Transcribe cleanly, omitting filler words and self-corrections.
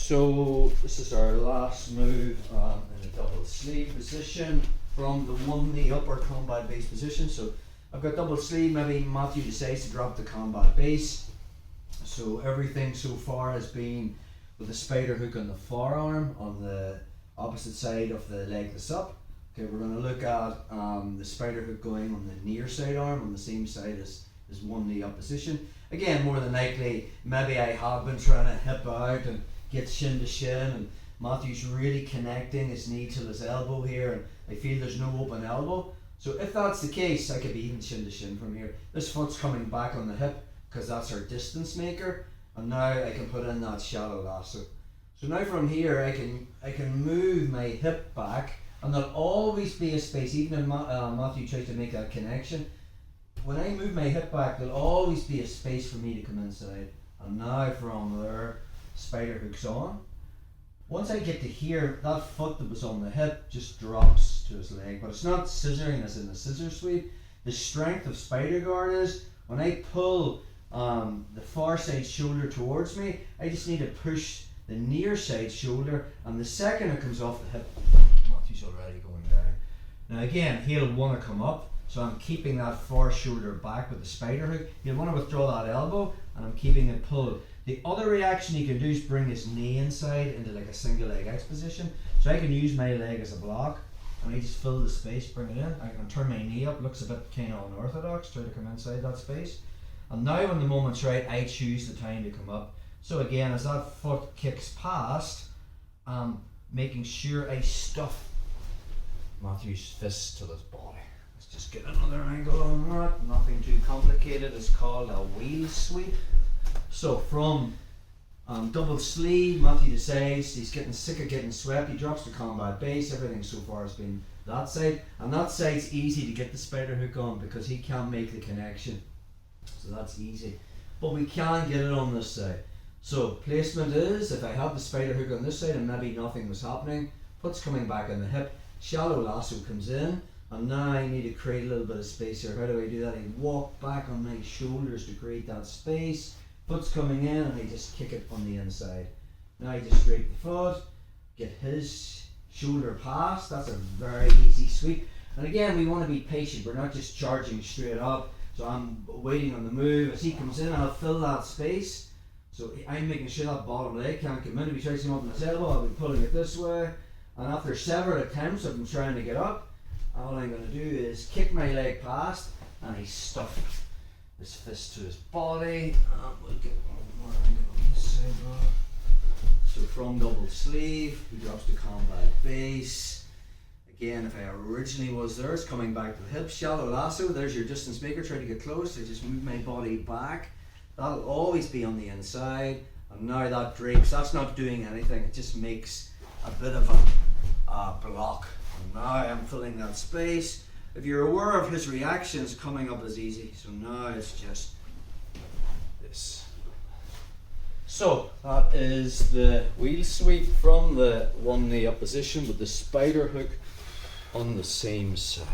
So this is our last move in a double sleeve position from the one knee up or combat base position. So I've got double sleeve, maybe Matthew decides to drop the combat base. So everything so far has been with the spider hook on the forearm on the opposite side of the leg that's up. Okay, we're going to look at the spider hook going on the near side arm on the same side as one knee up position. Again, more than likely, maybe I have been trying to hip out and get shin to shin, and Matthew's really connecting his knee to his elbow here, and I feel there's no open elbow. So if that's the case, I could be even shin to shin from here. This foot's coming back on the hip because that's our distance maker, and now I can put in that shallow lasso. So now from here I can move my hip back, and there'll always be a space, even if Matthew tries to make that connection. When I move my hip back, there'll always be a space for me to come inside. And now from there, spider hooks on. Once I get to here, that foot that was on the hip just drops to his leg, but it's not scissoring as in the scissor sweep. The strength of spider guard is when I pull the far side shoulder towards me, I just need to push the near side shoulder, and the second it comes off the hip, Matthew's already going down. Now again, he'll want to come up, so I'm keeping that far shoulder back with the spider hook. He'll want to withdraw that elbow, and I'm keeping it pulled. The other reaction he can do is bring his knee inside into like a single leg X position. So I can use my leg as a block, and I just fill the space, bring it in. I can turn my knee up, looks a bit kind of unorthodox, try to come inside that space. And now when the moment's right, I choose the time to come up. So again, as that foot kicks past, I'm making sure I stuff Matthew's fist to his body. Let's just get another angle on that. Nothing too complicated. It's called a wheel sweep. So from double sleeve, Matthew decides he's getting sick of getting swept. He drops the combat base. Everything so far has been that side, and that side's easy to get the spider hook on because he can't make the connection. So that's easy, but we can get it on this side. So placement is, if I have the spider hook on this side and maybe nothing was happening, foot's coming back on the hip, shallow lasso comes in, and now I need to create a little bit of space here. How do I do that? I walk back on my shoulders to create that space. Foot's coming in, and I just kick it on the inside. Now I just scrape the foot, get his shoulder past. That's a very easy sweep. And again, we want to be patient. We're not just charging straight up. So I'm waiting on the move. As he comes in, I'll fill that space. So I'm making sure that bottom leg can't come in. If he tries to come up on his elbow, I'll be pulling it this way. And after several attempts of him trying to get up, all I'm going to do is kick my leg past, and I stuff his fist to his body, and we'll get one more angle on this side. So from double sleeve, he drops the combat base. Again, if I originally was there, it's coming back to the hip, shallow lasso. There's your distance maker. Try to get close. I just move my body back. That'll always be on the inside. And now that drapes. That's not doing anything. It just makes a bit of a block. And now I'm filling that space. If you're aware of his reactions, coming up is easy. So now it's just this. So that is the wheel sweep from the one knee up position with the spider hook on the same side.